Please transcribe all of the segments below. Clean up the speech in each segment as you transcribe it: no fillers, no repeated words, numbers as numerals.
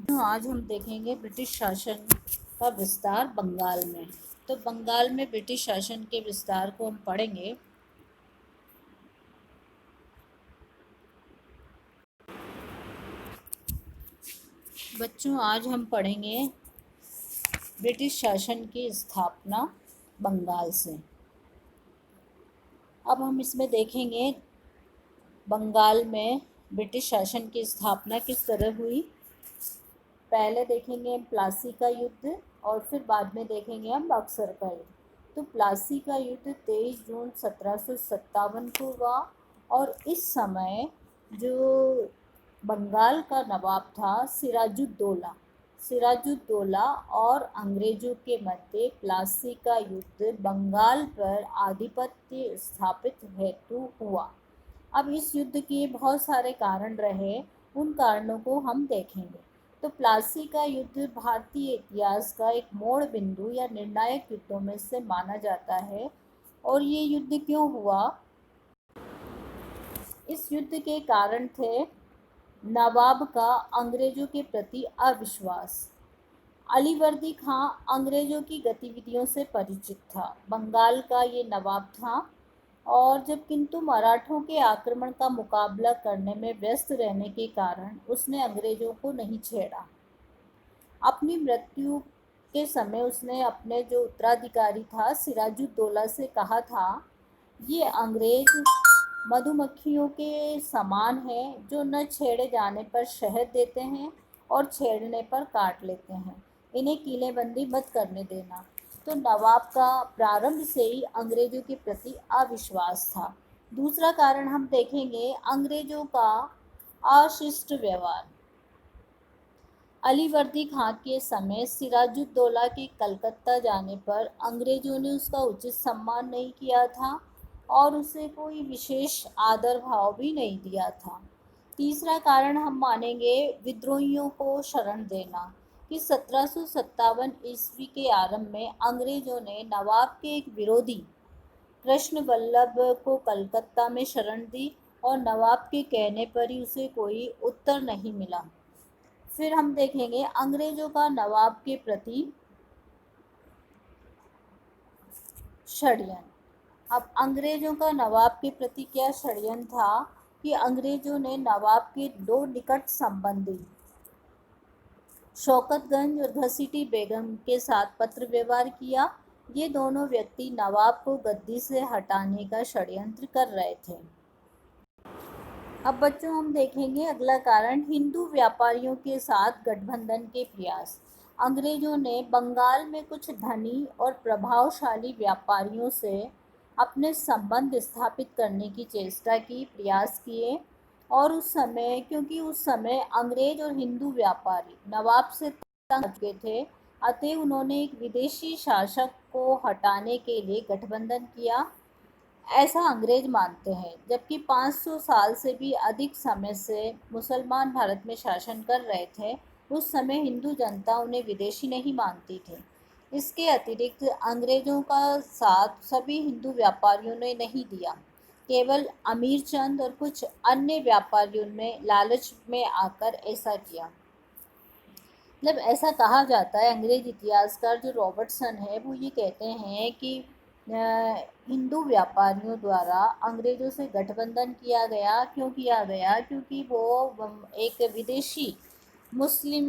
तो आज हम देखेंगे ब्रिटिश शासन का विस्तार बंगाल में। तो बंगाल में ब्रिटिश शासन के विस्तार को हम पढ़ेंगे। बच्चों, आज हम पढ़ेंगे ब्रिटिश शासन की स्थापना बंगाल से। अब हम इसमें देखेंगे बंगाल में ब्रिटिश शासन की स्थापना किस तरह हुई। पहले देखेंगे हम प्लासी का युद्ध और फिर बाद में देखेंगे हम बक्सर का युद्ध। तो प्लासी का युद्ध 23 जून 1757 को हुआ और इस समय जो बंगाल का नवाब था सिराजुद्दौला और अंग्रेज़ों के मध्य प्लासी का युद्ध बंगाल पर आधिपत्य स्थापित हेतु हुआ। अब इस युद्ध के बहुत सारे कारण रहे, उन कारणों को हम देखेंगे। तो प्लासी का युद्ध भारतीय इतिहास का एक मोड़ बिंदु या निर्णायक युद्धों में से माना जाता है। और ये युद्ध क्यों हुआ? इस युद्ध के कारण थे नवाब का अंग्रेजों के प्रति अविश्वास। अलीवर्दी खां अंग्रेजों की गतिविधियों से परिचित था। बंगाल का ये नवाब था और जब किंतु मराठों के आक्रमण का मुकाबला करने में व्यस्त रहने के कारण उसने अंग्रेजों को नहीं छेड़ा। अपनी मृत्यु के समय उसने अपने जो उत्तराधिकारी था सिराजुद्दौला से कहा था, ये अंग्रेज मधुमक्खियों के समान है जो न छेड़े जाने पर शहद देते हैं और छेड़ने पर काट लेते हैं। इन्हें कीलेबंदी मत करने देना। तो नवाब का प्रारंभ से ही अंग्रेजों के प्रति अविश्वास था। दूसरा कारण हम देखेंगे अंग्रेजों का अशिष्ट व्यवहार। अलीवर्दी खां के समय सिराजुद्दौला के कलकत्ता जाने पर अंग्रेजों ने उसका उचित सम्मान नहीं किया था और उसे कोई विशेष आदर भाव भी नहीं दिया था। तीसरा कारण हम मानेंगे विद्रोहियों को शरण देना कि 1757 ईस्वी के आरंभ में अंग्रेजों ने नवाब के एक विरोधी कृष्ण वल्लभ को कलकत्ता में शरण दी और नवाब के कहने पर ही उसे कोई उत्तर नहीं मिला। फिर हम देखेंगे अंग्रेजों का नवाब के प्रति षड्यंत्र। अब अंग्रेजों का नवाब के प्रति क्या षड्यंत्र था कि अंग्रेजों ने नवाब के दो निकट संबंधी शौकतगंज और घसीटी बेगम के साथ पत्र व्यवहार किया। ये दोनों व्यक्ति नवाब को गद्दी से हटाने का षड्यंत्र कर रहे थे। अब बच्चों हम देखेंगे अगला कारण हिंदू व्यापारियों के साथ गठबंधन के प्रयास। अंग्रेजों ने बंगाल में कुछ धनी और प्रभावशाली व्यापारियों से अपने संबंध स्थापित करने की चेष्टा की, प्रयास किए। और क्योंकि उस समय अंग्रेज और हिंदू व्यापारी नवाब से तंग आ चुके थे, अतः उन्होंने एक विदेशी शासक को हटाने के लिए गठबंधन किया, ऐसा अंग्रेज मानते हैं। जबकि 500 साल से भी अधिक समय से मुसलमान भारत में शासन कर रहे थे, उस समय हिंदू जनता उन्हें विदेशी नहीं मानती थी। इसके अतिरिक्त अंग्रेजों का साथ सभी हिंदू व्यापारियों ने नहीं दिया, केवल अमीर चंद और कुछ अन्य व्यापारियों ने लालच में आकर ऐसा किया। मतलब ऐसा कहा जाता है, अंग्रेज इतिहासकार जो रॉबर्टसन है वो ये कहते हैं कि हिंदू व्यापारियों द्वारा अंग्रेज़ों से गठबंधन किया गया। क्यों किया गया? क्योंकि वो एक विदेशी मुस्लिम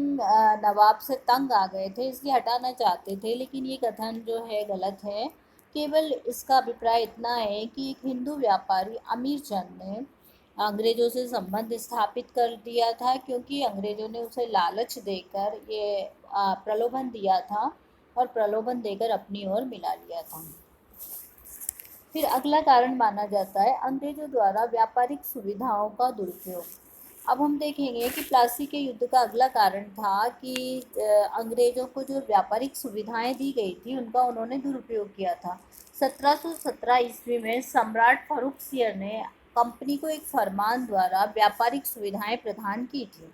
नवाब से तंग आ गए थे, इसलिए हटाना चाहते थे। लेकिन ये कथन जो है गलत है। केवल इसका अभिप्राय इतना है कि एक हिंदू व्यापारी अमीर चंद ने अंग्रेज़ों से संबंध स्थापित कर दिया था, क्योंकि अंग्रेज़ों ने उसे लालच देकर ये प्रलोभन दिया था और प्रलोभन देकर अपनी ओर मिला लिया था। फिर अगला कारण माना जाता है अंग्रेजों द्वारा व्यापारिक सुविधाओं का दुरुपयोग। अब हम देखेंगे कि प्लासी के युद्ध का अगला कारण था कि अंग्रेजों को जो व्यापारिक सुविधाएं दी गई थी उनका उन्होंने दुरुपयोग किया था। 1717 ईस्वी में सम्राट फर्रुख सियर ने कंपनी को एक फरमान द्वारा व्यापारिक सुविधाएं प्रदान की थी।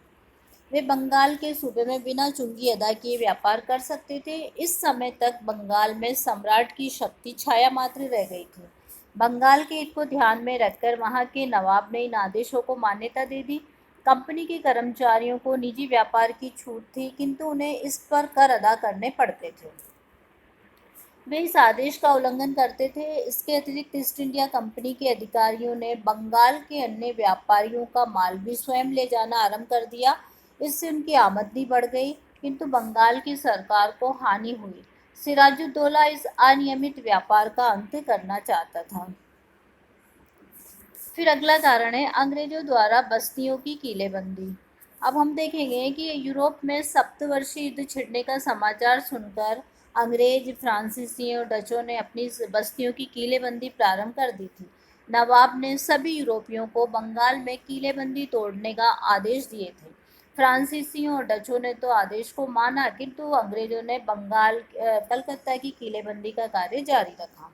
वे बंगाल के सूबे में बिना चुंगी अदा किए व्यापार कर सकते थे। इस समय तक बंगाल में सम्राट की शक्ति छाया मात्र रह गई थी। बंगाल के हित को ध्यान में रखकर वहां के नवाब ने इन आदेशों को मान्यता दे दी। कंपनी के कर्मचारियों को निजी व्यापार की छूट थी, किंतु उन्हें इस पर कर अदा करने पड़ते थे। वे इस आदेश का उल्लंघन करते थे। इसके अतिरिक्त ईस्ट इंडिया कंपनी के अधिकारियों ने बंगाल के अन्य व्यापारियों का माल भी स्वयं ले जाना आरंभ कर दिया। इससे उनकी आमदनी बढ़ गई, किंतु बंगाल की सरकार को हानि हुई। सिराजुद्दौला इस अनियमित व्यापार का अंत करना चाहता था। फिर अगला कारण है अंग्रेजों द्वारा बस्तियों की किलेबंदी। अब हम देखेंगे कि यूरोप में सप्तवर्षीय युद्ध छिड़ने का समाचार सुनकर अंग्रेज, फ्रांसीसी और डचों ने अपनी बस्तियों की किलेबंदी प्रारंभ कर दी थी। नवाब ने सभी यूरोपियों को बंगाल में किलेबंदी तोड़ने का आदेश दिए थे। फ्रांसीसियों और डचों ने तो आदेश को माना, किंतु अंग्रेजों ने कलकत्ता की किलेबंदी का कार्य जारी रखा।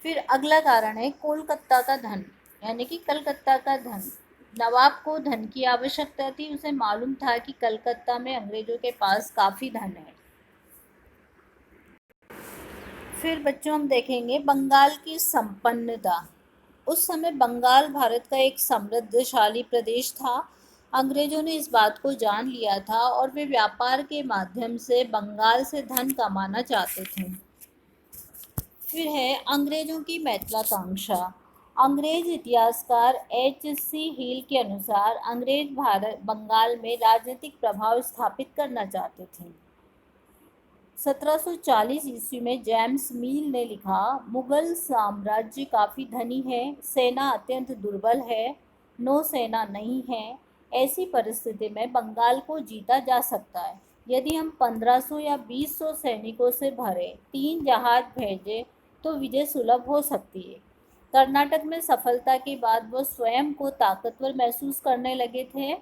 फिर अगला कारण है कोलकाता का धन, यानी कि कलकत्ता का धन। नवाब को धन की आवश्यकता थी। उसे मालूम था कि कलकत्ता में अंग्रेजों के पास काफ़ी धन है। फिर बच्चों हम देखेंगे बंगाल की संपन्नता। उस समय बंगाल भारत का एक समृद्धशाली प्रदेश था। अंग्रेजों ने इस बात को जान लिया था और वे व्यापार के माध्यम से बंगाल से धन कमाना चाहते थे। फिर है अंग्रेजों की महत्वाकांक्षा। अंग्रेज इतिहासकार H.C. हिल के अनुसार अंग्रेज भारत बंगाल में राजनीतिक प्रभाव स्थापित करना चाहते थे। 1740 ईस्वी में जेम्स मील ने लिखा, मुगल साम्राज्य काफ़ी धनी है, सेना अत्यंत दुर्बल है, नौसेना नहीं है। ऐसी परिस्थिति में बंगाल को जीता जा सकता है यदि हम 1500 या 2000 सैनिकों से भरे 3 जहाज भेजें तो विजय सुलभ हो सकती है। कर्नाटक में सफलता के बाद वो स्वयं को ताकतवर महसूस करने लगे थे।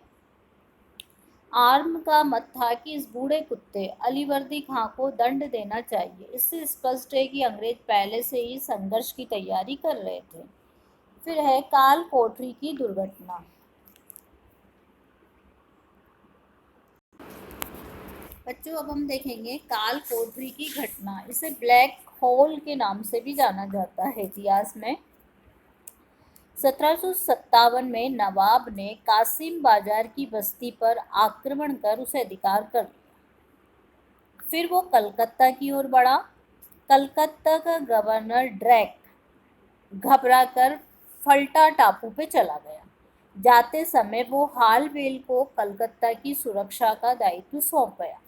आर्म का मत था कि इस बूढ़े कुत्ते अलीवर्दी खां को दंड देना चाहिए। इससे स्पष्ट है कि अंग्रेज पहले से ही संघर्ष की तैयारी कर रहे थे। फिर है काल कोठरी की दुर्घटना। बच्चों अब हम देखेंगे काल कोठरी की घटना। इसे ब्लैक होल के नाम से भी जाना जाता है इतिहास में। 1757 में नवाब ने कासिम बाजार की बस्ती पर आक्रमण कर उसे अधिकार कर लिया। फिर वो कलकत्ता की ओर बढ़ा। कलकत्ता का गवर्नर ड्रैक घबराकर फल्टा टापू पे चला गया। जाते समय वो हालवेल को कलकत्ता की सुरक्षा का दायित्व सौंप गया।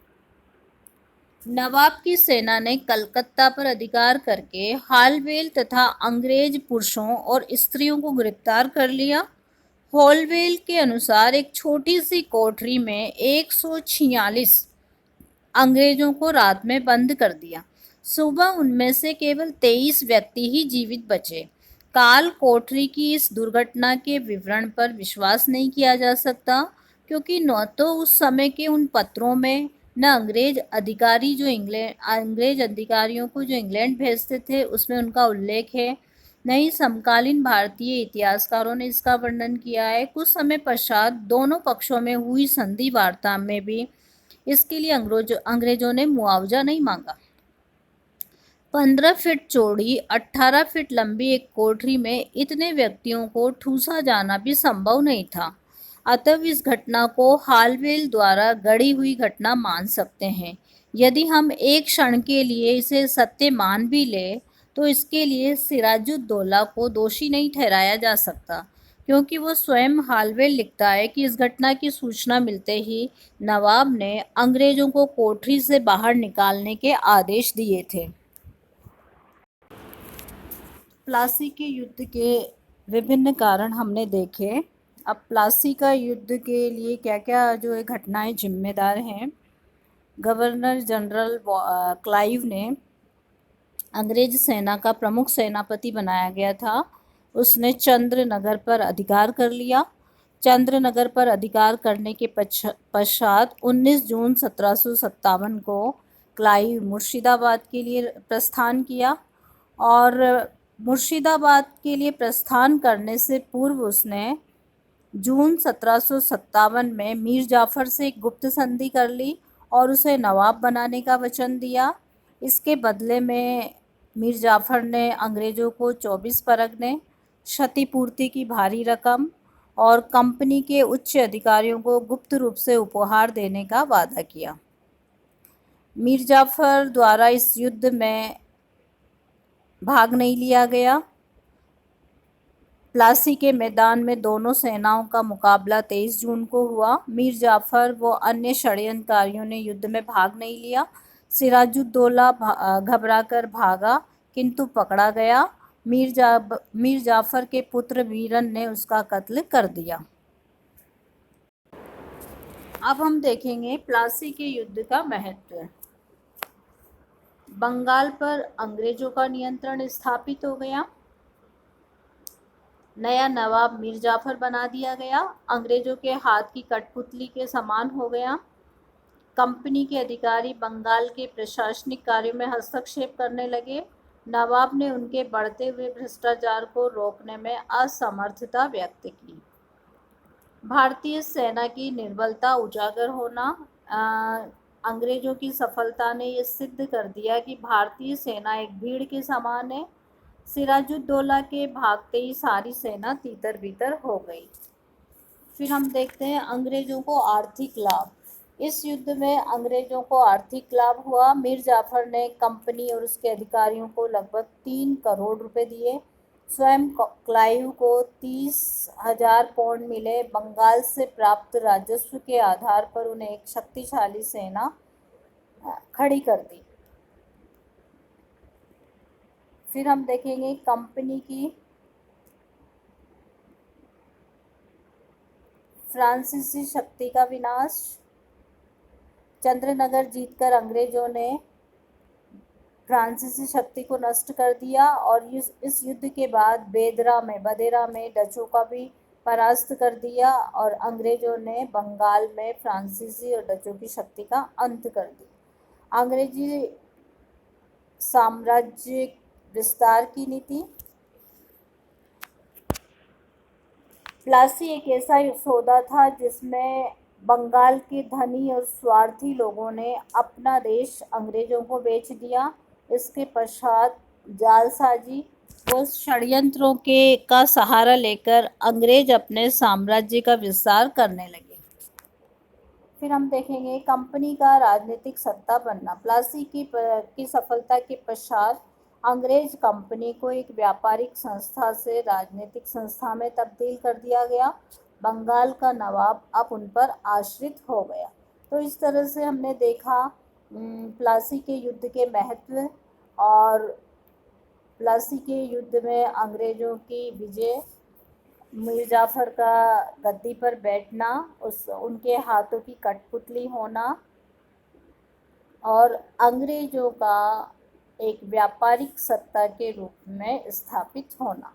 नवाब की सेना ने कलकत्ता पर अधिकार करके हालवेल तथा अंग्रेज पुरुषों और स्त्रियों को गिरफ्तार कर लिया। हॉलवेल के अनुसार एक छोटी सी कोठरी में 146 अंग्रेजों को रात में बंद कर दिया। सुबह उनमें से केवल 23 व्यक्ति ही जीवित बचे। काल कोठरी की इस दुर्घटना के विवरण पर विश्वास नहीं किया जा सकता, क्योंकि न तो उस समय के उन पत्रों में न अंग्रेज अधिकारियों को जो इंग्लैंड भेजते थे उसमें उनका उल्लेख है, न ही समकालीन भारतीय इतिहासकारों ने इसका वर्णन किया है। कुछ समय पश्चात दोनों पक्षों में हुई संधि वार्ता में भी इसके लिए अंग्रेजों ने मुआवजा नहीं मांगा। 15 फीट चौड़ी 18 फीट लंबी एक कोठरी में इतने व्यक्तियों को ठूसा जाना भी संभव नहीं था। अतः इस घटना को हालवेल द्वारा गढ़ी हुई घटना मान सकते हैं। यदि हम एक क्षण के लिए इसे सत्य मान भी ले तो इसके लिए सिराजुद्दौला को दोषी नहीं ठहराया जा सकता, क्योंकि वो स्वयं हालवेल लिखता है कि इस घटना की सूचना मिलते ही नवाब ने अंग्रेजों को कोठरी से बाहर निकालने के आदेश दिए थे। प्लासी के युद्ध के विभिन्न कारण हमने देखे। अब प्लासी का युद्ध के लिए क्या क्या जो है घटनाएं जिम्मेदार हैं। गवर्नर जनरल क्लाइव ने अंग्रेज सेना का प्रमुख सेनापति बनाया गया था। उसने चंद्रनगर पर अधिकार कर लिया। चंद्रनगर पर अधिकार करने के पश्चात 19 जून 1757 को क्लाइव मुर्शिदाबाद के लिए प्रस्थान किया और मुर्शिदाबाद के लिए प्रस्थान करने से पूर्व उसने जून 1757 में मीर जाफ़र से एक गुप्त संधि कर ली और उसे नवाब बनाने का वचन दिया। इसके बदले में मीर जाफ़र ने अंग्रेज़ों को 24 परगने, क्षतिपूर्ति की भारी रकम और कंपनी के उच्च अधिकारियों को गुप्त रूप से उपहार देने का वादा किया। मीर जाफर द्वारा इस युद्ध में भाग नहीं लिया गया। प्लासी के मैदान में दोनों सेनाओं का मुकाबला 23 जून को हुआ। मीर जाफर व अन्य षड्यंत्रकारियों ने युद्ध में भाग नहीं लिया। सिराजुद्दौला घबराकर भागा किंतु पकड़ा गया। मीर जाफर के पुत्र वीरन ने उसका कत्ल कर दिया। अब हम देखेंगे प्लासी के युद्ध का महत्व। बंगाल पर अंग्रेजों का नियंत्रण स्थापित हो गया। नया नवाब मीर जाफर बना दिया गया। अंग्रेजों के हाथ की कठपुतली के समान हो गया। कंपनी के अधिकारी बंगाल के प्रशासनिक कार्यों में हस्तक्षेप करने लगे। नवाब ने उनके बढ़ते हुए भ्रष्टाचार को रोकने में असमर्थता व्यक्त की। भारतीय सेना की निर्बलता उजागर होना। अंग्रेजों की सफलता ने यह सिद्ध कर दिया कि भारतीय सेना एक भीड़ के समान है। सिराजुद्दौला के भागते ही सारी सेना तीतर बीतर हो गई। फिर हम देखते हैं अंग्रेजों को आर्थिक लाभ। इस युद्ध में अंग्रेजों को आर्थिक लाभ हुआ। मीर जाफर ने कंपनी और उसके अधिकारियों को लगभग 3 करोड़ रुपए दिए। स्वयं क्लाइव को 30,000 पाउंड मिले। बंगाल से प्राप्त राजस्व के आधार पर उन्हें एक शक्तिशाली सेना खड़ी कर दी। फिर हम देखेंगे कंपनी की फ्रांसीसी शक्ति का विनाश। चंद्रनगर जीतकर अंग्रेजों ने फ्रांसीसी शक्ति को नष्ट कर दिया और इस युद्ध के बाद बदेरा में डचों का भी परास्त कर दिया और अंग्रेजों ने बंगाल में फ्रांसीसी और डचों की शक्ति का अंत कर दिया। अंग्रेजी साम्राज्य विस्तार की नीति। प्लासी एक ऐसा सौदा था जिसमें बंगाल के धनी और स्वार्थी लोगों ने अपना देश अंग्रेजों को बेच दिया। इसके पश्चात जालसाजी व षड्यंत्रों का सहारा लेकर अंग्रेज अपने साम्राज्य का विस्तार करने लगे। फिर हम देखेंगे कंपनी का राजनीतिक सत्ता बनना। प्लासी की सफलता के पश्चात अंग्रेज कंपनी को एक व्यापारिक संस्था से राजनीतिक संस्था में तब्दील कर दिया गया। बंगाल का नवाब अब उन पर आश्रित हो गया। तो इस तरह से हमने देखा प्लासी के युद्ध के महत्व और प्लासी के युद्ध में अंग्रेजों की विजय, मीर जाफर का गद्दी पर बैठना, उनके हाथों की कठपुतली होना और अंग्रेजों का एक व्यापारिक सत्ता के रूप में स्थापित होना।